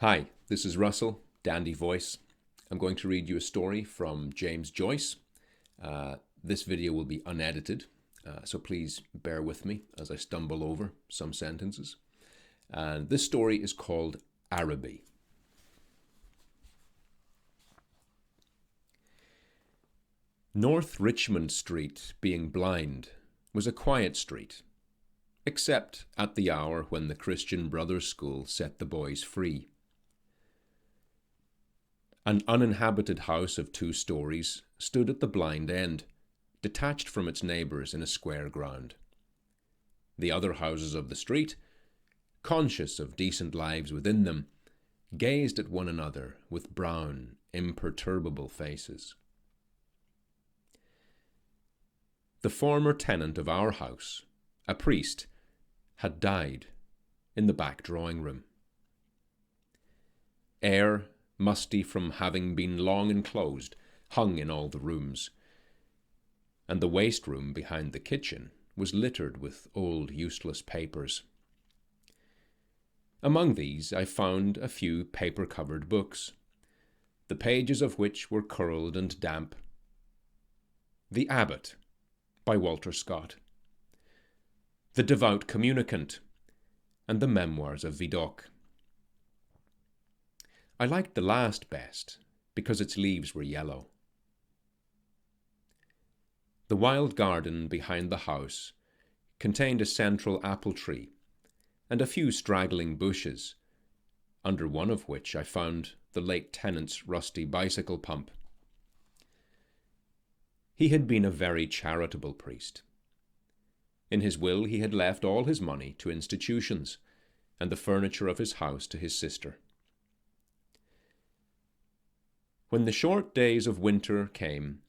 Hi, this is Russell, DandyVoice. I'm going to read you a story from James Joyce. This video will be unedited, so please bear with me as I stumble over some sentences. And this story is called Araby. North Richmond Street, being blind, was a quiet street, except at the hour when the Christian Brothers' School set the boys free. An uninhabited house of 2 stories stood at the blind end, detached from its neighbours in a square ground. The other houses of the street, conscious of decent lives within them, gazed at one another with brown, imperturbable faces. The former tenant of our house, a priest, had died in the back drawing-room. Air, musty from having been long enclosed, hung in all the rooms, and the waste room behind the kitchen was littered with old useless papers. Among these I found a few paper-covered books, the pages of which were curled and damp. The Abbot, by Walter Scott, The Devout Communicant, and the Memoirs of Vidocq. I liked the last best, because its leaves were yellow. The wild garden behind the house contained a central apple tree and a few straggling bushes, under one of which I found the late tenant's rusty bicycle pump. He had been a very charitable priest. In his will he had left all his money to institutions, and the furniture of his house to his sister. When the short days of winter came,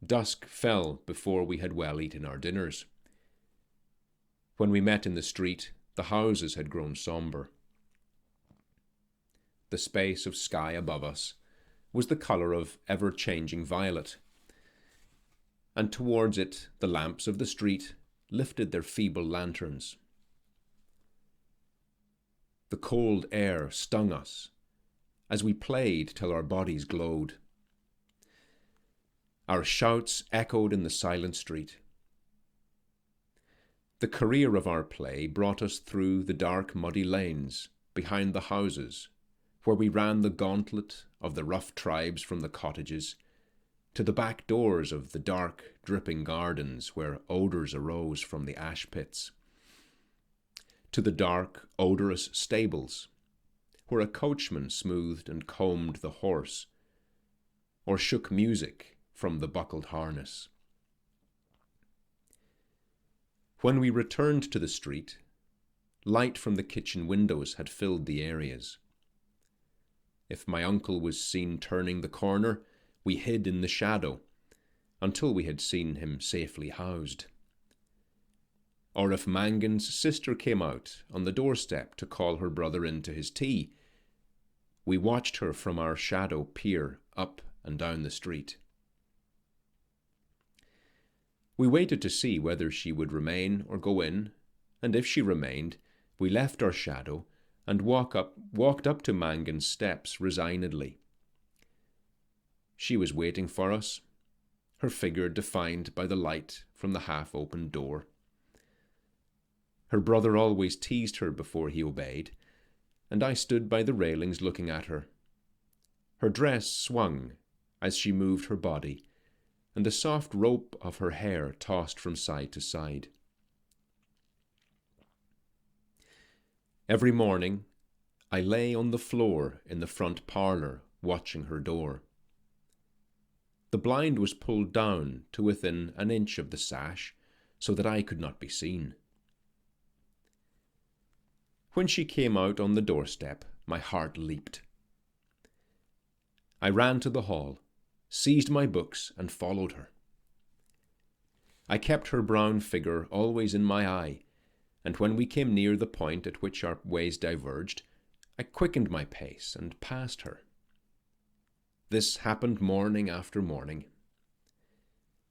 dusk fell before we had well eaten our dinners. When we met in the street, the houses had grown sombre. The space of sky above us was the colour of ever-changing violet, and towards it the lamps of the street lifted their feeble lanterns. The cold air stung us as we played till our bodies glowed. Our shouts echoed in the silent street. The career of our play brought us through the dark muddy lanes behind the houses, where we ran the gauntlet of the rough tribes from the cottages, to the back doors of the dark, dripping gardens where odours arose from the ash pits, to the dark, odorous stables, where a coachman smoothed and combed the horse, or shook music from the buckled harness. When we returned to the street, light from the kitchen windows had filled the areas. If my uncle was seen turning the corner, we hid in the shadow until we had seen him safely housed. Or if Mangan's sister came out on the doorstep to call her brother in to his tea, we watched her from our shadow peer up and down the street. We waited to see whether she would remain or go in, and if she remained, we left our shadow and walked up to Mangan's steps resignedly. She was waiting for us, her figure defined by the light from the half-opened door. Her brother always teased her before he obeyed, and I stood by the railings looking at her. Her dress swung as she moved her body, and the soft rope of her hair tossed from side to side. Every morning, I lay on the floor in the front parlour watching her door. The blind was pulled down to within an inch of the sash, so that I could not be seen. When she came out on the doorstep, my heart leaped. I ran to the hall, seized my books, and followed her. I kept her brown figure always in my eye, and when we came near the point at which our ways diverged, I quickened my pace and passed her. This happened morning after morning.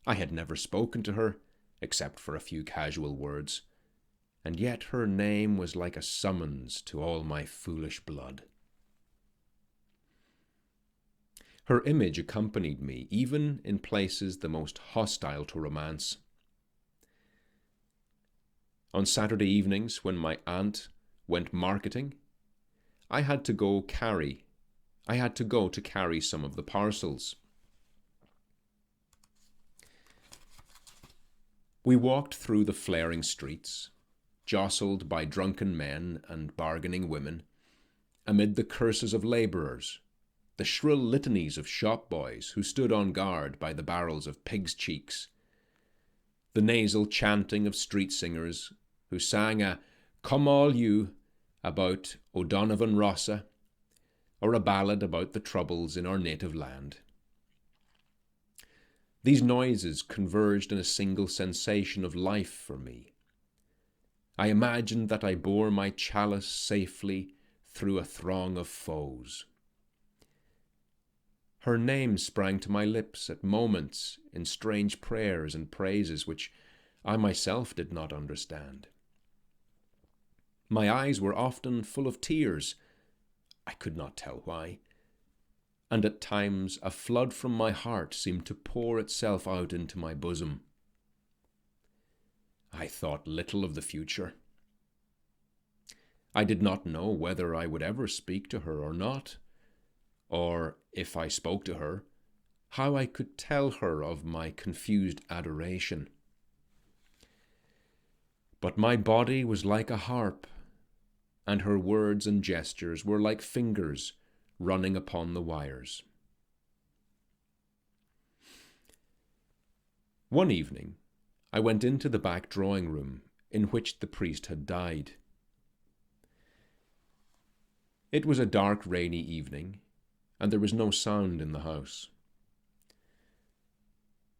I had never spoken to her, except for a few casual words, and yet her name was like a summons to all my foolish blood. Her image accompanied me, even in places the most hostile to romance. On Saturday evenings, when my aunt went marketing, I had to go to carry some of the parcels. We walked through the flaring streets, jostled by drunken men and bargaining women, amid the curses of labourers, the shrill litanies of shop boys who stood on guard by the barrels of pigs' cheeks, the nasal chanting of street singers who sang a "Come All You" about O'Donovan Rossa, or a ballad about the troubles in our native land. These noises converged in a single sensation of life for me. I imagined that I bore my chalice safely through a throng of foes. Her name sprang to my lips at moments in strange prayers and praises which I myself did not understand. My eyes were often full of tears, I could not tell why, and at times a flood from my heart seemed to pour itself out into my bosom. I thought little of the future. I did not know whether I would ever speak to her or not, or, if I spoke to her, how I could tell her of my confused adoration. But my body was like a harp, and her words and gestures were like fingers running upon the wires. One evening, I went into the back drawing room in which the priest had died. It was a dark, rainy evening, and there was no sound in the house.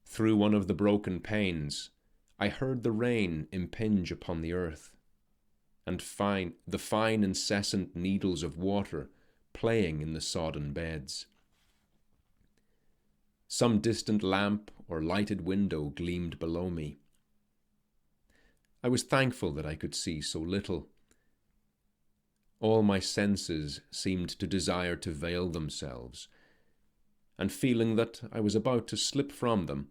Through one of the broken panes, I heard the rain impinge upon the earth, and the fine incessant needles of water playing in the sodden beds. Some distant lamp or lighted window gleamed below me. I was thankful that I could see so little. All my senses seemed to desire to veil themselves, and feeling that I was about to slip from them,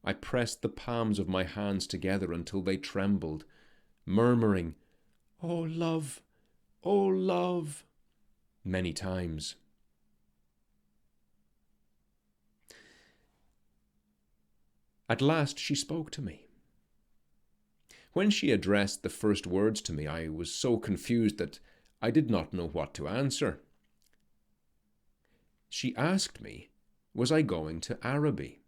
I pressed the palms of my hands together until they trembled, murmuring, "Oh, love, oh, love," many times. At last she spoke to me. When she addressed the first words to me, I was so confused that I did not know what to answer. She asked me, was I going to Araby?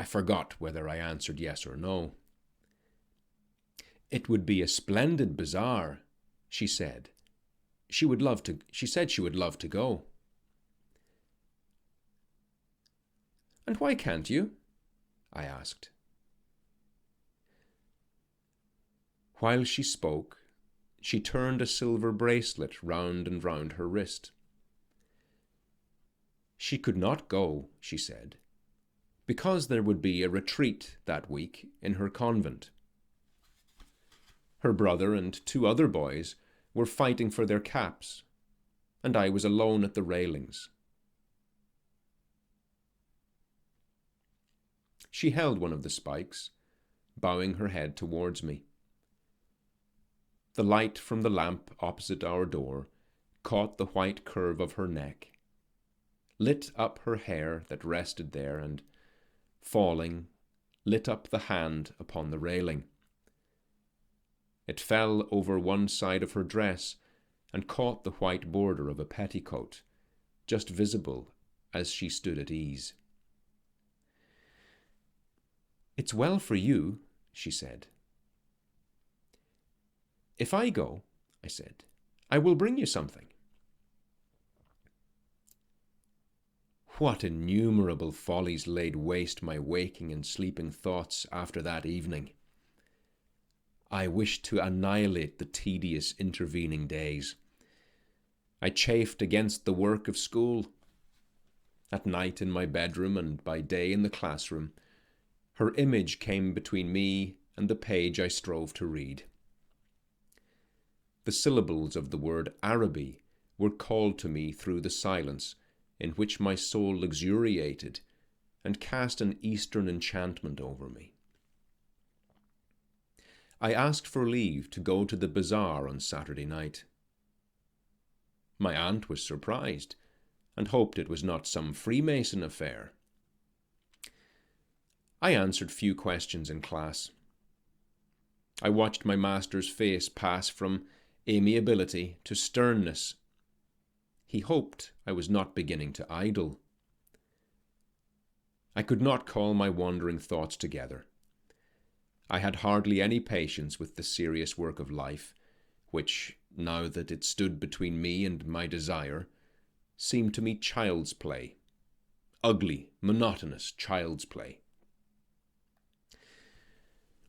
I forgot whether I answered yes or no. It would be a splendid bazaar, she said. She said she would love to go. And why can't you? I asked. While she spoke, she turned a silver bracelet round and round her wrist. She could not go, she said, because there would be a retreat that week in her convent. Her brother and 2 other boys were fighting for their caps, and I was alone at the railings. She held one of the spikes, bowing her head towards me. The light from the lamp opposite our door caught the white curve of her neck, lit up her hair that rested there, and, falling, lit up the hand upon the railing. It fell over one side of her dress and caught the white border of a petticoat, just visible as she stood at ease. "It's well for you," she said. "If I go," I said, "I will bring you something." What innumerable follies laid waste my waking and sleeping thoughts after that evening! I wished to annihilate the tedious intervening days. I chafed against the work of school. At night in my bedroom and by day in the classroom, her image came between me and the page I strove to read. The syllables of the word Araby were called to me through the silence in which my soul luxuriated and cast an Eastern enchantment over me. I asked for leave to go to the bazaar on Saturday night. My aunt was surprised and hoped it was not some Freemason affair. I answered few questions in class. I watched my master's face pass from amiability to sternness. He hoped I was not beginning to idle. I could not call my wandering thoughts together. I had hardly any patience with the serious work of life, which, now that it stood between me and my desire, seemed to me child's play. Ugly, monotonous child's play.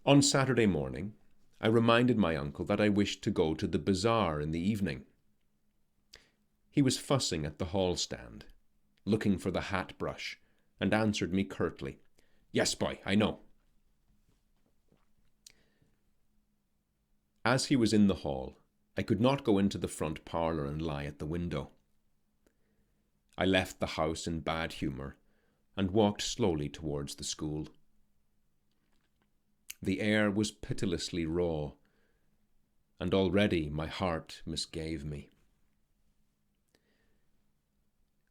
On Saturday morning, I reminded my uncle that I wished to go to the bazaar in the evening. He was fussing at the hall stand, looking for the hat brush, and answered me curtly, "Yes, boy, I know." As he was in the hall, I could not go into the front parlour and lie at the window. I left the house in bad humour and walked slowly towards the school. The air was pitilessly raw, and already my heart misgave me.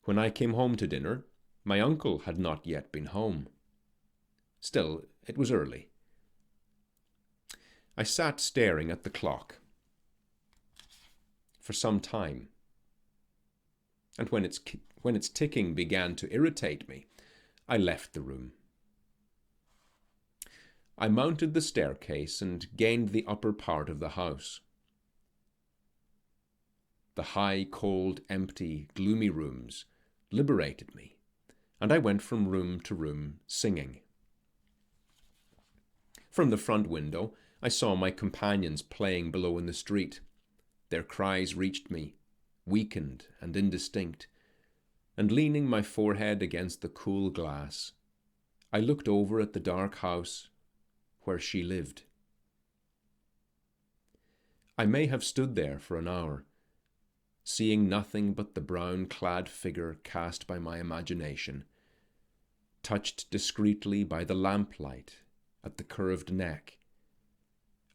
When I came home to dinner, my uncle had not yet been home. Still, it was early. I sat staring at the clock for some time, and when its ticking began to irritate me, I left the room. I mounted the staircase and gained the upper part of the house. The high, cold, empty, gloomy rooms liberated me, and I went from room to room singing. From the front window, I saw my companions playing below in the street. Their cries reached me, weakened and indistinct, and leaning my forehead against the cool glass, I looked over at the dark house where she lived. I may have stood there for an hour, seeing nothing but the brown-clad figure cast by my imagination, touched discreetly by the lamplight at the curved neck,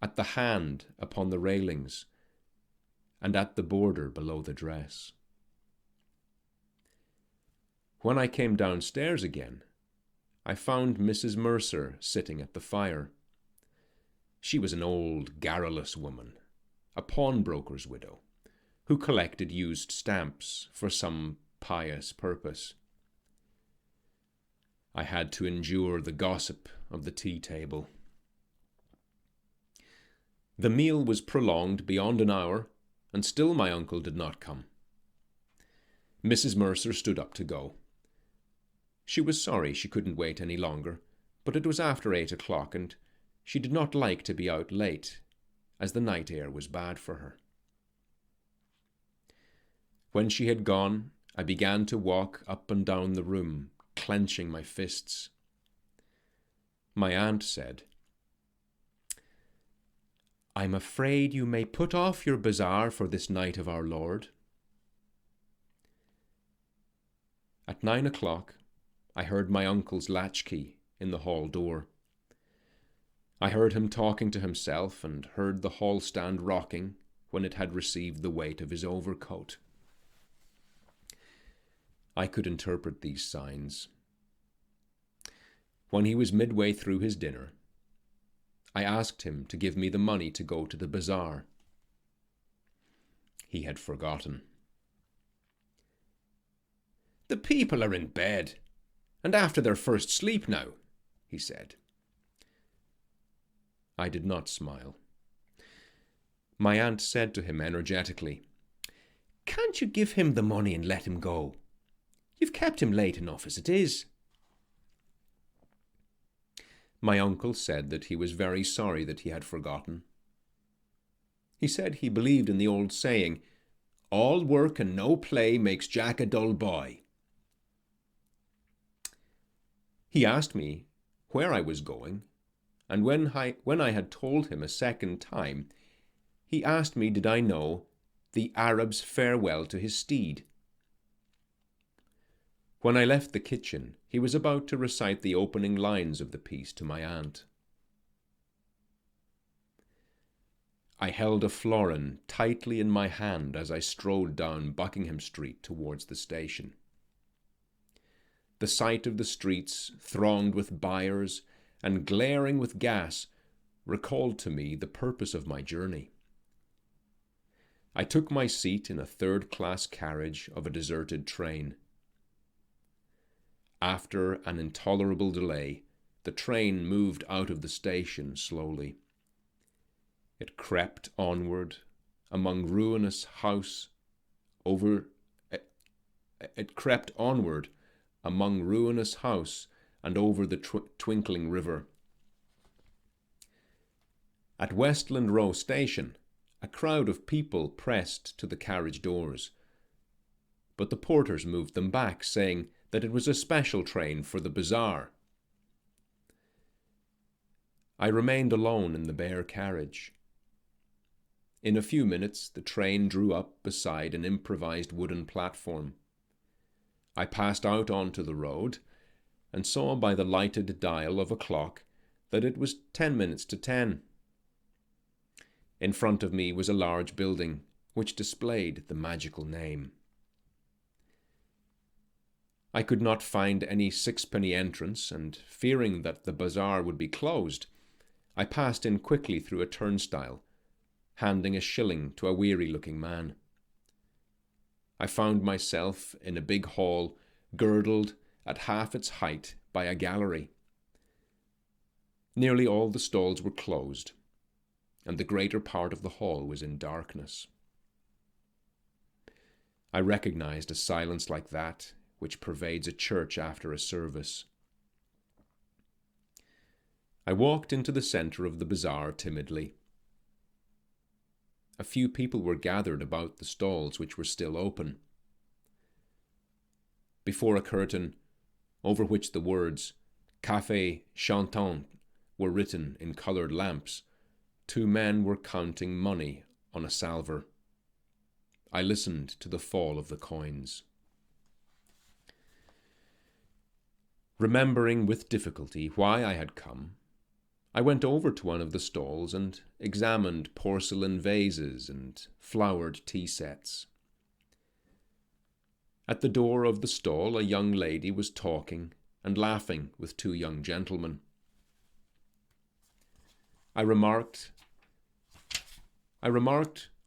at the hand upon the railings, and at the border below the dress. When I came downstairs again, I found Mrs. Mercer sitting at the fire. She was an old, garrulous woman, a pawnbroker's widow, who collected used stamps for some pious purpose. I had to endure the gossip of the tea table. The meal was prolonged beyond an hour, and still my uncle did not come. Mrs. Mercer stood up to go. She was sorry she couldn't wait any longer, but it was after 8 o'clock, and she did not like to be out late, as the night air was bad for her. When she had gone, I began to walk up and down the room, clenching my fists. My aunt said, "I'm afraid you may put off your bazaar for this night of our Lord." At 9 o'clock, I heard my uncle's latchkey in the hall door. I heard him talking to himself and heard the hall stand rocking when it had received the weight of his overcoat. I could interpret these signs. When he was midway through his dinner, I asked him to give me the money to go to the bazaar. He had forgotten. "The people are in bed, and after their first sleep now," he said. I did not smile. My aunt said to him energetically, "Can't you give him the money and let him go? You've kept him late enough as it is." My uncle said that he was very sorry that he had forgotten. He said he believed in the old saying, "All work and no play makes Jack a dull boy." He asked me where I was going, and when I had told him a second time, he asked me did I know the Arab's farewell to his steed. When I left the kitchen, he was about to recite the opening lines of the piece to my aunt. I held a florin tightly in my hand as I strolled down Buckingham Street towards the station. The sight of the streets, thronged with buyers and glaring with gas, recalled to me the purpose of my journey. I took my seat in a third-class carriage of a deserted train. After an intolerable delay, the train moved out of the station slowly. It crept onward among ruinous house over. It crept onward among ruinous house and over the twinkling river. At Westland Row Station, a crowd of people pressed to the carriage doors, but the porters moved them back, saying that it was a special train for the bazaar. I remained alone in the bare carriage. In a few minutes, the train drew up beside an improvised wooden platform. I passed out onto the road and saw by the lighted dial of a clock that it was 10 minutes to 10. In front of me was a large building which displayed the magical name. I could not find any sixpenny entrance, and fearing that the bazaar would be closed, I passed in quickly through a turnstile, handing a shilling to a weary-looking man. I found myself in a big hall, girdled at half its height by a gallery. Nearly all the stalls were closed, and the greater part of the hall was in darkness. I recognized a silence like that which pervades a church after a service. I walked into the centre of the bazaar timidly. A few people were gathered about the stalls which were still open. Before a curtain, over which the words Café Chantant were written in coloured lamps, 2 men were counting money on a salver. I listened to the fall of the coins. Remembering with difficulty why I had come, I went over to one of the stalls and examined porcelain vases and flowered tea sets. At the door of the stall, a young lady was talking and laughing with 2 young gentlemen. I remarked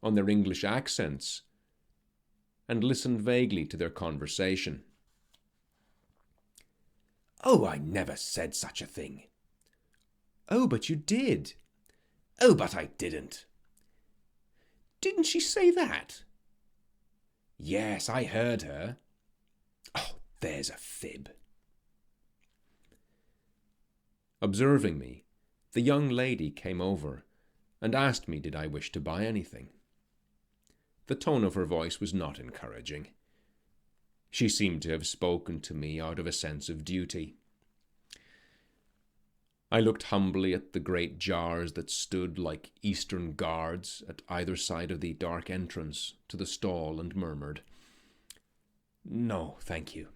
on their English accents and listened vaguely to their conversation. "Oh, I never said such a thing." "Oh, but you did." "Oh, but I didn't." "Didn't she say that?" "Yes, I heard her." "Oh, there's a fib." Observing me, the young lady came over and asked me did I wish to buy anything. The tone of her voice was not encouraging. She seemed to have spoken to me out of a sense of duty. I looked humbly at the great jars that stood like Eastern guards at either side of the dark entrance to the stall and murmured, "No, thank you."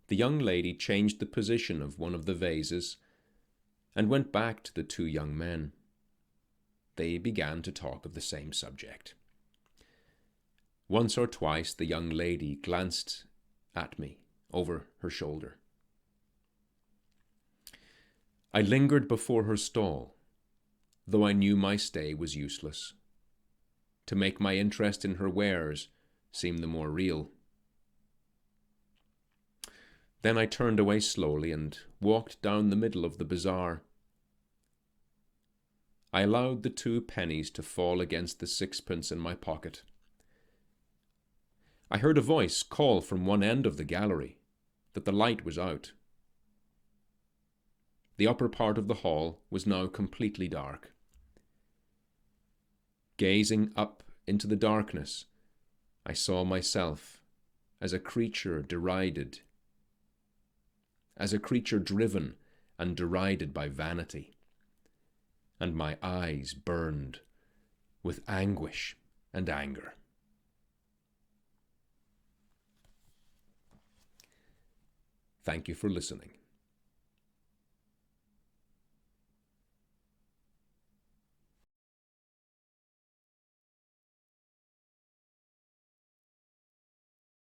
The young lady changed the position of one of the vases and went back to the 2 young men. They began to talk of the same subject. Once or twice the young lady glanced at me over her shoulder. I lingered before her stall, though I knew my stay was useless. To make my interest in her wares seem the more real. Then I turned away slowly and walked down the middle of the bazaar. I allowed the 2 pennies to fall against the 6pence in my pocket. I heard a voice call from one end of the gallery that the light was out. The upper part of the hall was now completely dark. Gazing up into the darkness, I saw myself as a creature derided, as a creature driven and derided by vanity, and my eyes burned with anguish and anger. Thank you for listening.